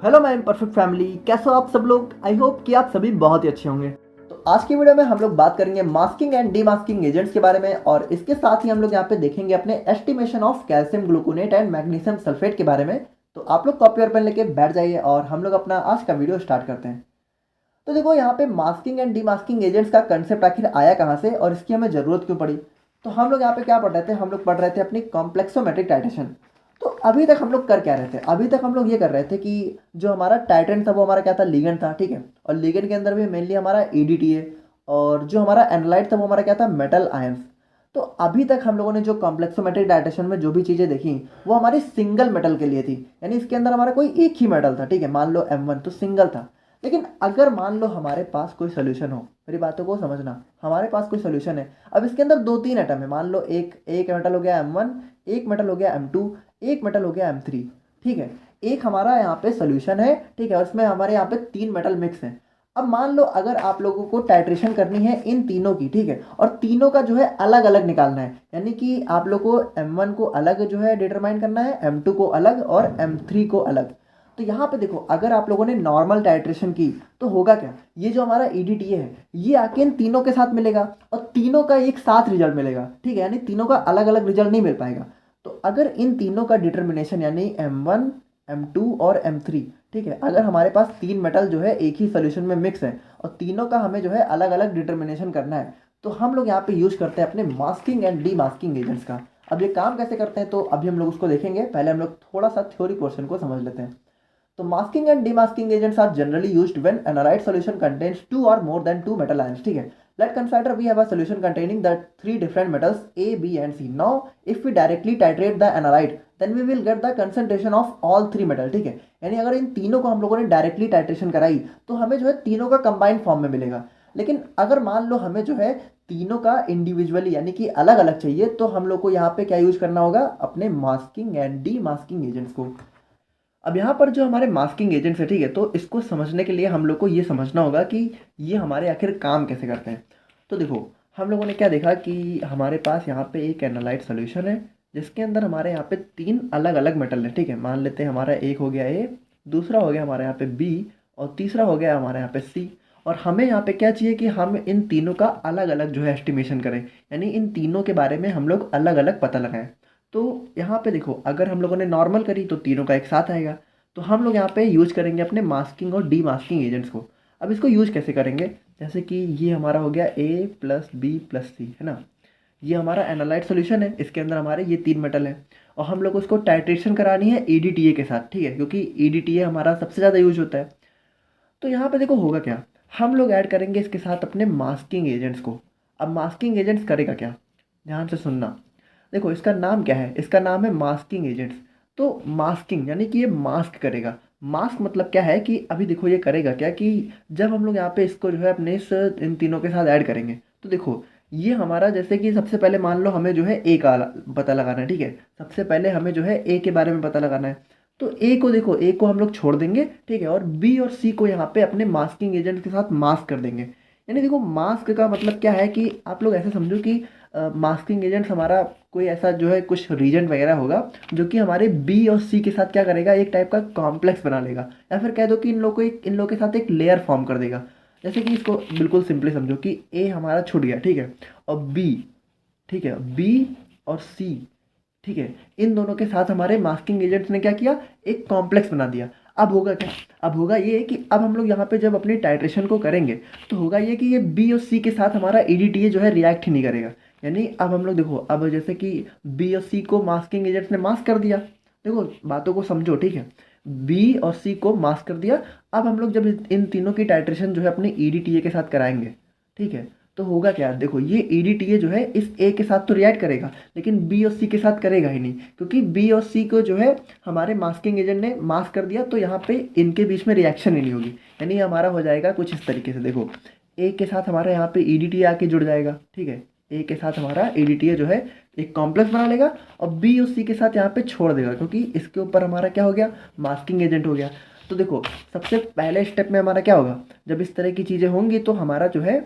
Hello my perfect family, कैसे हो आप सब लोग। आई होप कि आप सभी बहुत ही अच्छे होंगे। तो आज की वीडियो में हम लोग बात करेंगे मास्किंग एंड डीमास्किंग एजेंट्स के बारे में, और इसके साथ ही हम लोग यहाँ पे देखेंगे अपने estimation of calcium gluconate and magnesium sulphate के बारे में। तो आप लोग कॉपी और पेन लेके बैठ जाइए और हम लोग अपना आज का वीडियो स्टार्ट करते हैं। तो देखो यहाँ पे मास्किंग एंड डीमास्किंग एजेंट्स का कंसेप्ट आखिर आया कहाँ से और इसकी हमें ज़रूरत क्यों पड़ी। तो हम लोग यहाँ पे क्या पढ़ रहे थे, हम लोग पढ़ रहे थे अपनी कॉम्प्लेक्सोमेट्रिक टाइट्रेशन। तो अभी तक हम लोग कर क्या रहे थे, अभी तक हम लोग ये कर रहे थे कि जो हमारा टाइट्रेंट था वो हमारा क्या था, लिगेंड था, ठीक है। और लिगेंड के अंदर भी मेनली हमारा ईडीटी है, और जो हमारा एनालाइट था वो हमारा क्या था, मेटल आयंस। तो अभी तक हम लोगों ने जो कॉम्प्लेक्सोमेट्रिक डाइटेशन में जो भी चीज़ें देखी वो हमारी सिंगल मेटल के लिए थी, यानी इसके अंदर हमारा कोई एक ही मेटल था, ठीक है। मान लो M1 तो सिंगल था। लेकिन अगर मान लो हमारे पास कोई सोल्यूशन हो, मेरी बातों को समझना, हमारे पास कोई सोल्यूशन है। अब इसके अंदर दो तीन एटम है, मान लो एक एक मेटल हो गया M1, एक मेटल हो गया M2, एक मेटल हो गया M3, ठीक है। एक हमारा यहाँ पे सोल्यूशन है, ठीक है, और इसमें हमारे यहाँ पे तीन मेटल मिक्स हैं। अब मान लो अगर आप लोगों को टाइट्रेशन करनी है इन तीनों की, ठीक है, और तीनों का जो है अलग अलग निकालना है, यानी कि आप लोग को M1 को अलग जो है डिटरमाइन करना है, M2 को अलग और M3 को अलग। तो यहाँ पे देखो, अगर आप लोगों ने नॉर्मल टाइट्रेशन की तो होगा क्या, ये जो हमारा EDTA है ये आके इन तीनों के साथ मिलेगा और तीनों का एक साथ रिजल्ट मिलेगा, ठीक है, यानी तीनों का अलग अलग रिजल्ट नहीं मिल पाएगा। तो अगर इन तीनों का डिटर्मिनेशन यानी M1, M2 और M3, ठीक है, अगर हमारे पास तीन मेटल जो है एक ही सोल्यूशन में मिक्स है और तीनों का हमें जो है अलग अलग डिटर्मिनेशन करना है, तो हम लोग यहाँ पे यूज करते हैं अपने मास्किंग एंड डीमास्किंग एजेंट्स का। अब ये काम कैसे करते हैं तो अभी हम लोग उसको देखेंगे, पहले हम लोग थोड़ा सा थ्योरी पोर्शन को समझ लेते हैं। तो masking and demasking agents are generally used when analyte solution contains two or more than two metal ions, ठीक है। Let's consider we have a solution containing the three different metals A, B and C. Now if we directly titrate the analyte then we will get the concentration of all three metal, ठीक है। यानी अगर इन तीनों को हम लोगों ने directly titration कराई तो हमें जो है तीनों का कंबाइंड फॉर्म में मिलेगा। लेकिन अगर मान लो हमें जो है तीनों का इंडिविजुअली यानी कि अलग अलग चाहिए, तो हम लोग को यहाँ पे क्या यूज करना होगा, अपने मास्किंग एंड डीमास्किंग एजेंट्स को। अब यहाँ पर जो हमारे मास्किंग एजेंट्स है, ठीक है, तो इसको समझने के लिए हम लोग को ये समझना होगा कि ये हमारे आखिर काम कैसे करते हैं। तो देखो, हम लोगों ने क्या देखा कि हमारे पास यहाँ पे एक एनालाइट सोल्यूशन है जिसके अंदर हमारे यहाँ पे तीन अलग अलग मेटल है, ठीक है। मान लेते हैं हमारा एक हो गया A, दूसरा हो गया हमारे यहाँ पे B और तीसरा हो गया हमारे यहाँ पे C। और हमें यहाँ पे क्या चाहिए कि हम इन तीनों का अलग अलग जो है एस्टिमेशन करें, यानी इन तीनों के बारे में हम लोग अलग अलग पता लगाएं। तो यहाँ पे देखो, अगर हम लोगों ने नॉर्मल करी तो तीनों का एक साथ आएगा। तो हम लोग यहाँ पे यूज करेंगे अपने मास्किंग और डीमास्किंग एजेंट्स को। अब इसको यूज कैसे करेंगे, जैसे कि ये हमारा हो गया A+B+C, है ना। ये हमारा एनालाइट सोल्यूशन है, इसके अंदर हमारे ये तीन मेटल है और हम लोग उसको टाइट्रेशन करानी है EDTA के साथ, ठीक है, क्योंकि EDTA हमारा सबसे ज़्यादा यूज होता है। तो यहाँ पे देखो होगा क्या, हम लोग ऐड करेंगे इसके साथ अपने मास्किंग एजेंट्स को। अब मास्किंग एजेंट्स करेगा क्या, ध्यान से सुनना। देखो इसका नाम क्या है, इसका नाम है मास्किंग एजेंट्स। तो मास्किंग यानी कि ये मास्क करेगा। मास्क मतलब क्या है कि अभी देखो ये करेगा क्या कि जब हम लोग यहाँ पे इसको जो है अपने इस इन तीनों के साथ ऐड करेंगे, तो देखो ये हमारा, जैसे कि सबसे पहले मान लो हमें जो है ए का पता लगाना है, ठीक है। सबसे पहले हमें जो है ए के बारे में पता लगाना है। तो ए को देखो, ए को हम लोग छोड़ देंगे, ठीक है, और बी और सी को यहाँ पे अपने मास्किंग एजेंट के साथ मास्क कर देंगे। यानी देखो मास्क का मतलब क्या है कि आप लोग ऐसे समझो कि मास्किंग एजेंट हमारा कोई ऐसा जो है कुछ रीजेंट वगैरह होगा जो कि हमारे बी और सी के साथ क्या करेगा, एक टाइप का कॉम्प्लेक्स बना लेगा, या फिर कह दो कि इन लोगों के साथ एक लेयर फॉर्म कर देगा। जैसे कि इसको बिल्कुल सिंपली समझो कि ए हमारा छूट गया, ठीक है, और बी, ठीक है, बी और सी, ठीक है, इन दोनों के साथ हमारे मास्किंग एजेंट्स ने क्या किया, एक कॉम्प्लेक्स बना दिया। अब होगा क्या, अब होगा ये कि अब हम लोग यहाँ पे जब अपनी टाइट्रेशन को करेंगे तो होगा ये कि ये बी और सी के साथ हमारा EDTA जो है रिएक्ट ही नहीं करेगा। यानी अब हम लोग देखो, अब जैसे कि बी और सी को मास्किंग एजेंट्स ने मास्क कर दिया, देखो बातों को समझो, ठीक है, बी और सी को मास्क कर दिया। अब हम लोग जब इन तीनों की टाइट्रेशन जो है अपने EDTA के साथ कराएंगे, ठीक है, तो होगा क्या, देखो ये EDTA जो है इस ए के साथ तो रिएक्ट करेगा लेकिन बी और सी के साथ करेगा ही नहीं, क्योंकि बी और सी को जो है हमारे मास्किंग एजेंट ने मास्क कर दिया, तो यहाँ पे इनके बीच में रिएक्शन ही नहीं होगी। यानी हमारा हो जाएगा कुछ इस तरीके से, देखो ए के साथ हमारा यहाँ पे EDTA आके जुड़ जाएगा, ठीक है, ए के साथ हमारा EDTA जो है एक कॉम्प्लेक्स बना लेगा और बी और सी के साथ यहाँ पे छोड़ देगा, क्योंकि इसके ऊपर हमारा क्या हो गया, मास्किंग एजेंट हो गया। तो देखो सबसे पहले स्टेप में हमारा क्या होगा, जब इस तरह की चीज़ें होंगी तो हमारा जो है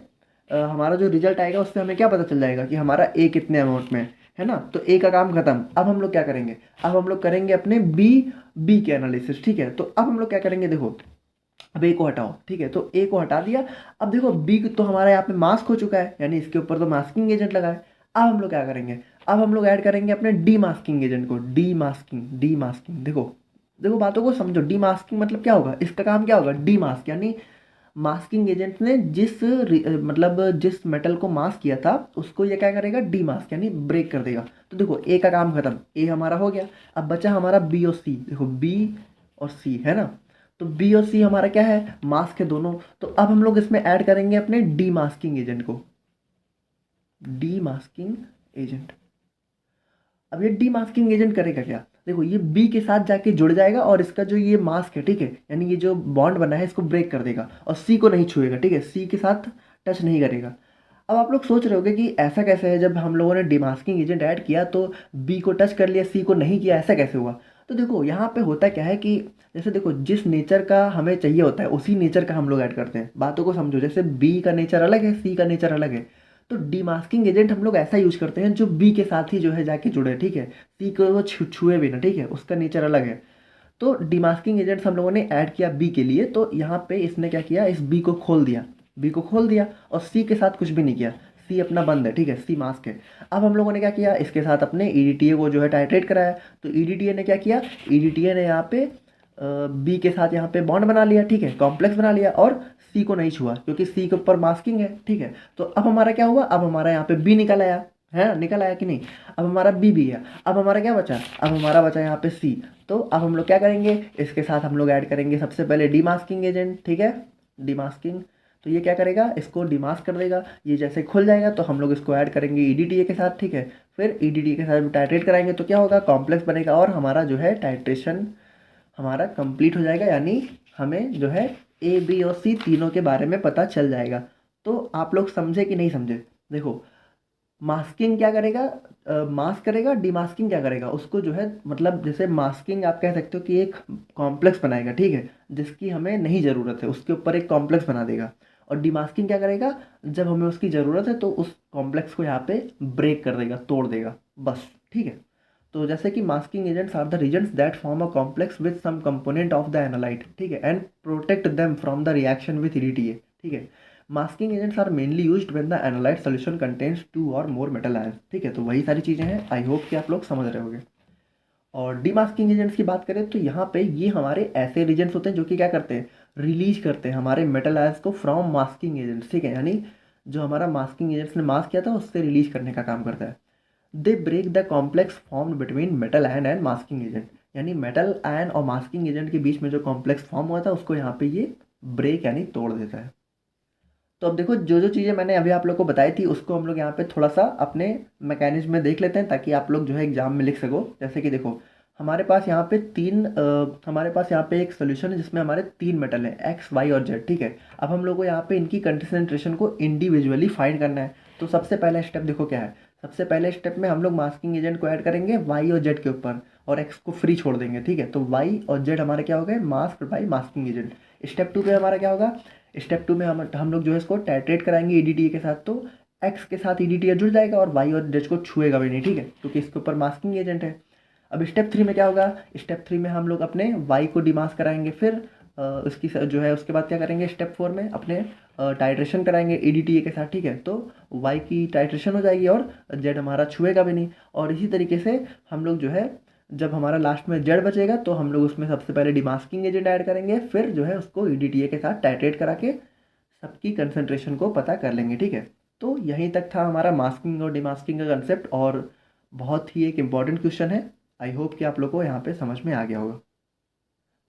हमारा जो रिजल्ट आएगा उससे हमें क्या पता चल जाएगा कि हमारा ए कितने अमाउंट में है। है ना। तो ए का काम खत्म। अब हम लोग क्या करेंगे, अब हम लोग करेंगे अपने बी के एनालिसिस, ठीक है। तो अब हम लोग क्या करेंगे, देखो अब ए को हटाओ, ठीक है। तो ए को हटा दिया। अब देखो बी तो हमारा यहाँ पे मास्क हो चुका है, यानी इसके ऊपर तो मास्किंग एजेंट लगा है। अब हम लोग क्या करेंगे, अब हम लोग ऐड करेंगे अपने डी मास्किंग एजेंट को। डी मास्किंग, देखो देखो बातों को समझो। डी मास्किंग मतलब क्या होगा, इसका काम क्या होगा, डी मास्क, यानी मास्किंग एजेंट ने मतलब जिस मेटल को मास्क किया था उसको ये क्या करेगा, डी मास्क, यानी ब्रेक कर देगा। तो देखो ए का काम खत्म, ए हमारा हो गया। अब बचा हमारा बी और सी, देखो बी और सी है ना। तो बी और सी हमारा क्या है, मास्क है दोनों। तो अब हम लोग इसमें ऐड करेंगे अपने डी मास्किंग एजेंट को, डी मास्किंग एजेंट। अब ये डी मास्किंग एजेंट करेगा क्या, देखो ये बी के साथ जाके जुड़ जाएगा और इसका जो ये मास्क है, ठीक है, यानी ये जो बॉन्ड बना है इसको ब्रेक कर देगा और सी को नहीं छुएगा, ठीक है, सी के साथ टच नहीं करेगा। अब आप लोग सोच रहे होगे कि ऐसा कैसे है, जब हम लोगों ने डिमास्किंग एजेंट ऐड किया तो बी को टच कर लिया, सी को नहीं किया, ऐसा कैसे हुआ। तो देखो यहाँ पे होता क्या है कि जैसे देखो जिस नेचर का हमें चाहिए होता है उसी नेचर का हम लोग ऐड करते हैं। बातों को समझो, जैसे बी का नेचर अलग है, सी का नेचर अलग है। तो डिमास्किंग एजेंट हम लोग ऐसा यूज करते हैं जो बी के साथ ही जो है जाके जुड़े, ठीक है, सी को वो छुए भी ना, ठीक है, उसका नेचर अलग है। तो डिमास्किंग एजेंट्स हम लोगों ने ऐड किया बी के लिए, तो यहाँ पे इसने क्या किया, इस बी को खोल दिया, बी को खोल दिया और सी के साथ कुछ भी नहीं किया, सी अपना बंद है, ठीक है, सी मास्क है। अब हम लोगों ने क्या किया, इसके साथ अपने ईडीटीए को जो है टाइट्रेट कराया। तो ईडीटीए ने क्या किया, ईडीटीए ने यहाँ पे बी के साथ यहाँ पे बॉन्ड बना लिया, ठीक है, कॉम्प्लेक्स बना लिया और सी को नहीं छुआ क्योंकि सी के ऊपर मास्किंग है, ठीक है। तो अब हमारा क्या हुआ, अब हमारा यहाँ पे बी निकल आया है ना, निकल आया कि नहीं। अब हमारा बी भी है। अब हमारा क्या बचा, अब हमारा बचा यहाँ पे सी। तो अब हम लोग क्या करेंगे, इसके साथ हम लोग ऐड करेंगे सबसे पहले डीमास्किंग एजेंट, ठीक है, डीमास्किंग। तो ये क्या करेगा, इसको डीमास्क कर देगा। ये जैसे खुल जाएगा तो हम लोग इसको ऐड करेंगे ईडीटीए के साथ, ठीक है। फिर ईडीटीए के साथ टाइट्रेट कराएंगे तो क्या होगा, कॉम्प्लेक्स बनेगा और हमारा जो है टाइट्रेशन हमारा कंप्लीट हो जाएगा, यानी हमें जो है ए बी और सी तीनों के बारे में पता चल जाएगा। तो आप लोग समझे कि नहीं समझे, देखो मास्किंग क्या करेगा, मास्क करेगा, डीमास्किंग क्या करेगा, उसको जो है मतलब जैसे मास्किंग आप कह सकते हो कि एक कॉम्प्लेक्स बनाएगा, ठीक है, जिसकी हमें नहीं ज़रूरत है उसके ऊपर एक कॉम्प्लेक्स बना देगा। और डीमास्किंग क्या करेगा, जब हमें उसकी ज़रूरत है तो उस कॉम्प्लेक्स को यहाँ पे ब्रेक कर देगा, तोड़ देगा, बस, ठीक है। तो जैसे कि masking agents are the reasons that form a complex with some component of the analyte, ठीक है, and protect them from the reaction with EDTA, ठीक है। Masking agents are mainly used when the analyte solution contains 2 और मोर metal ions, ठीक है। तो वही सारी चीज़ें हैं, आई होप कि आप लोग समझ रहे होंगे। और डीमास्किंग एजेंट्स की बात करें तो यहाँ पे ये हमारे ऐसे रीजन्स होते हैं जो कि क्या करते हैं, रिलीज करते हैं हमारे मेटल आयंस को फ्रॉम मास्किंग एजेंट्स, ठीक है, यानी जो हमारा मास्किंग एजेंट्स ने मास्क किया था उससे रिलीज करने का काम करता है। They break the complex formed between metal ion and masking agent, यानी मेटल आयन और मास्किंग एजेंट के बीच में जो कॉम्प्लेक्स फॉर्म हुआ था उसको यहाँ पे ये ब्रेक यानी तोड़ देता है। तो अब देखो जो जो चीज़ें मैंने अभी आप लोग को बताई थी उसको हम लोग यहाँ पे थोड़ा सा अपने मैकेनिज्म में देख लेते हैं ताकि आप लोग जो है एग्जाम में लिख सको। जैसे कि देखो हमारे पास यहाँ पे एक सोल्यूशन है जिसमें हमारे 3 मेटल हैं, एक्स वाई और जेड, ठीक है। अब हम लोग को यहाँ पे इनकी कंसंट्रेशन को इंडिविजुअली फाइंड करना है। तो सबसे पहला स्टेप देखो क्या है, सबसे पहले स्टेप में हम लोग मास्किंग एजेंट को ऐड करेंगे वाई और जेड के ऊपर और एक्स को फ्री छोड़ देंगे, ठीक है। तो वाई और जेड हमारे क्या हो गए, mask by masking agent. Step 2 पे हमारा क्या होगा, स्टेप 2 में हम लोग जो है इसको टाइट्रेट कराएंगे ईडीटीए के साथ। तो एक्स के साथ ईडीटीए जुड़ जाएगा और वाई और जेड को छुएगा भी नहीं, ठीक है, क्योंकि इसके ऊपर मास्किंग एजेंट है। अब स्टेप 3 में क्या होगा, स्टेप 3 में हम लोग अपने वाई को डिमास्क कराएंगे। फिर उसकी जो है उसके बाद क्या करेंगे, स्टेप 4 में अपने टाइट्रेशन कराएंगे ईडीटीए के साथ, ठीक है। तो वाई की टाइट्रेशन हो जाएगी और जेड हमारा छुएगा भी नहीं। और इसी तरीके से हम लोग जो है जब हमारा लास्ट में जेड बचेगा तो हम लोग उसमें सबसे पहले डिमास्किंग एजेंट ऐड करेंगे, फिर जो है उसको ईडीटीए के साथ टाइट्रेट करा के सबकी कंसंट्रेशन को पता कर लेंगे, ठीक है। तो यहीं तक था हमारा मास्किंग और डिमास्किंग का कंसेप्ट और बहुत ही एक इम्पॉर्टेंट क्वेश्चन है। आई होप कि आप लोग को यहाँ पे समझ में आ गया होगा।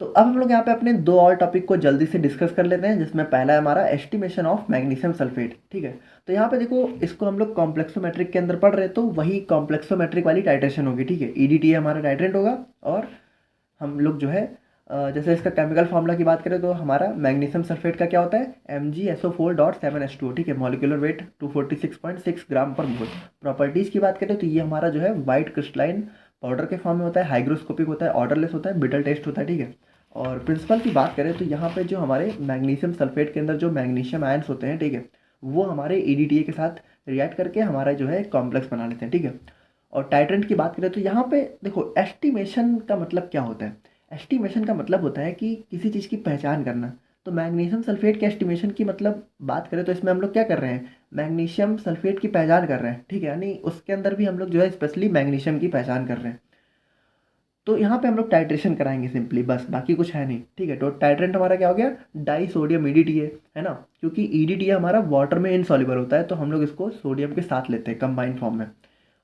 तो अब हम लोग यहाँ पे अपने 2 और टॉपिक को जल्दी से डिस्कस कर लेते हैं, जिसमें पहला है हमारा एस्टिमेशन ऑफ मैग्नीशियम सल्फेट, ठीक है। तो यहाँ पे देखो इसको हम लोग कॉम्प्लेक्सोमेट्रिक के अंदर पढ़ रहे हैं तो वही कॉम्प्लेक्सोमेट्रिक वाली टाइट्रेशन होगी, ठीक है। ईडीटीए हमारा टाइट्रेंट होगा और हम लोग जो है जैसे इसका केमिकल फार्मूला की बात करें तो हमारा मैग्नीशियम सल्फेट का क्या होता है, MgSO4.7H2O, ठीक है, मॉलिक्यूलर वेट 246.6 ग्राम पर मोल। प्रॉपर्टीज़ की बात करें तो ये हमारा जो है वाइट क्रिस्टलाइन पाउडर के फॉर्म में होता है, हाइग्रोस्कोपिक होता है, ऑर्डरलेस होता है, बिटल टेस्ट होता है, ठीक है। और प्रिंसिपल की बात करें तो यहाँ पे जो हमारे मैग्नीशियम सल्फेट के अंदर जो मैग्नीशियम आयंस होते हैं, ठीक है, वो हमारे ईडीटीए के साथ रिएक्ट करके हमारा जो है कॉम्प्लेक्स बना लेते हैं, ठीक है। और टाइट्रेंट की बात करें तो यहाँ पे देखो एस्टिमेशन का मतलब क्या होता है। एस्टिमेशन का मतलब होता है कि किसी चीज़ की पहचान करना। तो मैग्नीशियम सल्फेट के एस्टिमेशन की मतलब बात करें तो इसमें हम लोग क्या कर रहे हैं, मैग्नीशियम सल्फेट की पहचान कर रहे हैं, ठीक है, यानी उसके अंदर भी हम लोग जो है स्पेशली मैग्नीशियम की पहचान कर रहे हैं। तो यहाँ पे हम लोग टाइट्रेशन कराएंगे सिंपली, बस बाकी कुछ है नहीं, ठीक है। तो टाइट्रेंट हमारा क्या हो गया, डाई सोडियम ईडीटीए, है ना, क्योंकि ईडीटीए हमारा वाटर में इनसॉल्युबल होता है तो हम लोग इसको सोडियम के साथ लेते हैं कंबाइंड फॉर्म में।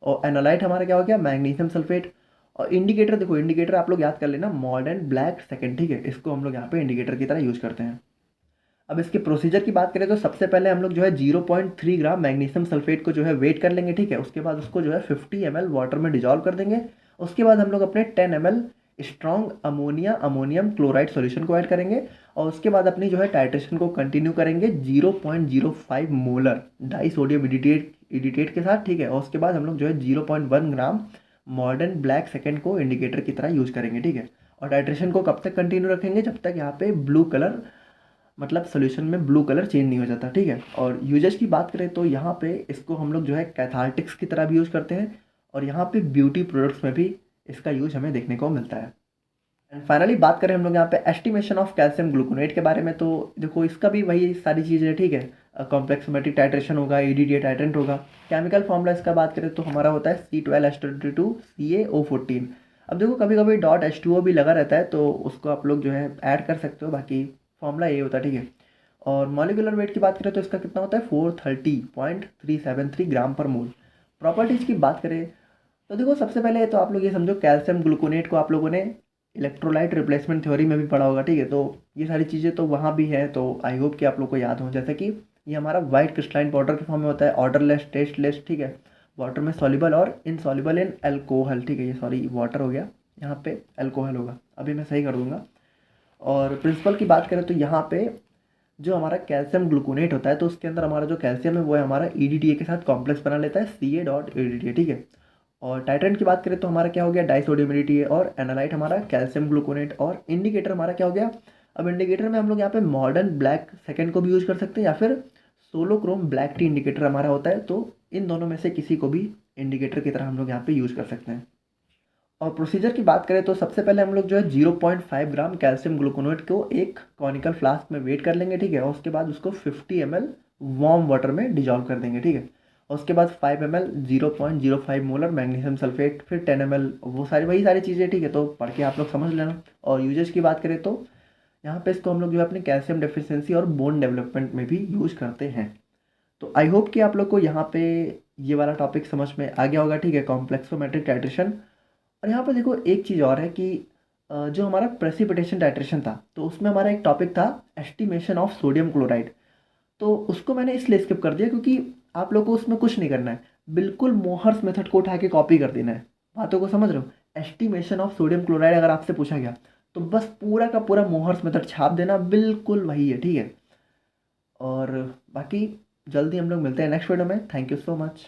और एनालाइट हमारा क्या हो गया, मैग्नीशियम सल्फेट। और इंडिकेटर देखो, इंडिकेटर आप लोग याद कर लेना, मॉडर्न ब्लैक सेकेंड, ठीक है, इसको हम लोग यहाँ पे इंडिकेटर की तरह यूज करते हैं। अब इसके प्रोसीजर की बात करें तो सबसे पहले हम लोग जो है 0.3 ग्राम मैग्नीशियम सल्फेट को जो है वेट कर लेंगे, ठीक है। उसके बाद उसको जो है 50 ml वाटर में डिजॉल्व कर देंगे। उसके बाद हम लोग अपने 10 ml strong ammonium chloride solution को ऐड करेंगे। और उसके बाद अपनी जो है टाइट्रेशन को कंटिन्यू करेंगे 0.05 मोलर डाई सोडियम इडिटेट के साथ, ठीक है। और उसके बाद हम लोग जो है 0.1 ग्राम मॉडर्न ब्लैक सेकेंड को इंडिकेटर की तरह यूज करेंगे, ठीक है। और टाइट्रेशन को कब तक कंटिन्यू रखेंगे, जब तक यहाँ पे ब्लू कलर, मतलब सोल्यूशन में ब्लू कलर चेंज नहीं हो जाता, ठीक है। और यूजेज की बात करें तो यहाँ पे इसको हम लोग जो है कैथार्टिक्स की तरह भी यूज़ करते हैं। और यहाँ पे ब्यूटी प्रोडक्ट्स में भी इसका यूज हमें देखने को मिलता है। एंड फाइनली बात करें हम लोग यहाँ पे एस्टिमेशन ऑफ कैल्शियम ग्लूकोनेट के बारे में, तो देखो इसका भी वही सारी चीज़ें है, ठीक है। कॉम्प्लेक्सोमेट्रिक टाइट्रेशन होगा, ईडीटीए टाइट्रेंट होगा। केमिकल फॉर्मूला इसका बात करें तो हमारा होता है C12H22 CaO14। अब देखो कभी कभी डॉट H2O भी लगा रहता है तो उसको आप लोग जो है ऐड कर सकते हो, बाकी फॉर्मूला ये होता है, ठीक है। और मॉलिकुलर वेट की बात करें तो इसका कितना होता है 430.373 ग्राम पर मोल। प्रॉपर्टीज़ की बात करें तो देखो सबसे पहले तो आप लोग ये समझो, कैल्शियम ग्लूकोनेट को आप लोगों ने इलेक्ट्रोलाइट रिप्लेसमेंट थ्योरी में भी पढ़ा होगा, ठीक है। तो ये सारी चीज़ें तो वहाँ भी है, तो आई होप कि आप लोग को याद हो। जैसे कि ये हमारा वाइट क्रिस्टलाइन पाउडर के फॉर्म में होता है, ऑर्डरलेस, टेस्टलेस, ठीक है, वाटर में सॉल्युबल और इनसॉल्युबल इन अल्कोहल, ठीक है। ये सॉरी वाटर हो गया, यहाँ पे अल्कोहल होगा, अभी मैं सही कर दूंगा। और प्रिंसिपल की बात करें तो यहाँ पे जो हमारा कैल्शियम ग्लूकोनेट होता है तो उसके अंदर हमारा जो कैल्शियम है वो है हमारा ईडीटीए के साथ कॉम्प्लेक्स बना लेता है Ca.EDTA, ठीक है। और टाइट्रेंट की बात करें तो हमारा क्या हो गया, डाइसोडियम ईडीटीए। और एनालाइट हमारा कैल्शियम ग्लूकोनेट। और इंडिकेटर हमारा क्या हो गया, अब इंडिकेटर में हम लोग यहाँ पे मॉडर्न ब्लैक सेकेंड को भी यूज़ कर सकते हैं या फिर सोलोक्रोम ब्लैक टी इंडिकेटर हमारा होता है, तो इन दोनों में से किसी को भी इंडिकेटर की तरह हम लोग यहाँ पे यूज़ कर सकते हैं। और प्रोसीजर की बात करें तो सबसे पहले हम लोग जो है 0.5 ग्राम कैल्शियम ग्लूकोनेट को एक कॉनिकल फ्लास्क में वेट कर लेंगे, ठीक है। और उसके बाद उसको 50 ml वार्म वाटर में डिजॉल्व कर देंगे, ठीक है। और उसके बाद 5 ml 0.05 मोलर मैग्नीशियम सल्फेट, फिर 10 ml, वो सारी वही सारी चीज़ें, ठीक है। तो पढ़ के आप लोग समझ लेना। और यूजेज की बात करें तो यहाँ पे इसको हम लोग जो है अपने कैल्शियम डेफिशिएंसी और बोन डेवलपमेंट में भी यूज करते हैं। तो आई होप कि आप लोग को यहाँ पे ये वाला टॉपिक समझ में आ गया होगा, ठीक है, कॉम्प्लेक्सोमेट्रिक टाइट्रेशन। और यहाँ पर देखो एक चीज़ और है कि जो हमारा प्रेसिपिटेशन टाइट्रेशन था तो उसमें हमारा एक टॉपिक था एस्टिमेशन ऑफ सोडियम क्लोराइड। तो उसको मैंने इसलिए स्किप कर दिया क्योंकि आप लोग को उसमें कुछ नहीं करना है, बिल्कुल मोहर्स मेथड को उठा के कॉपी कर देना है। बातों को समझ रहे हो, एस्टिमेशन ऑफ सोडियम क्लोराइड अगर आपसे पूछा गया तो बस पूरा का पूरा मोहर्स मेथड छाप देना, बिल्कुल वही है, ठीक है। और बाकी जल्दी हम लोग मिलते हैं नेक्स्ट वीडियो में। Thank you so much.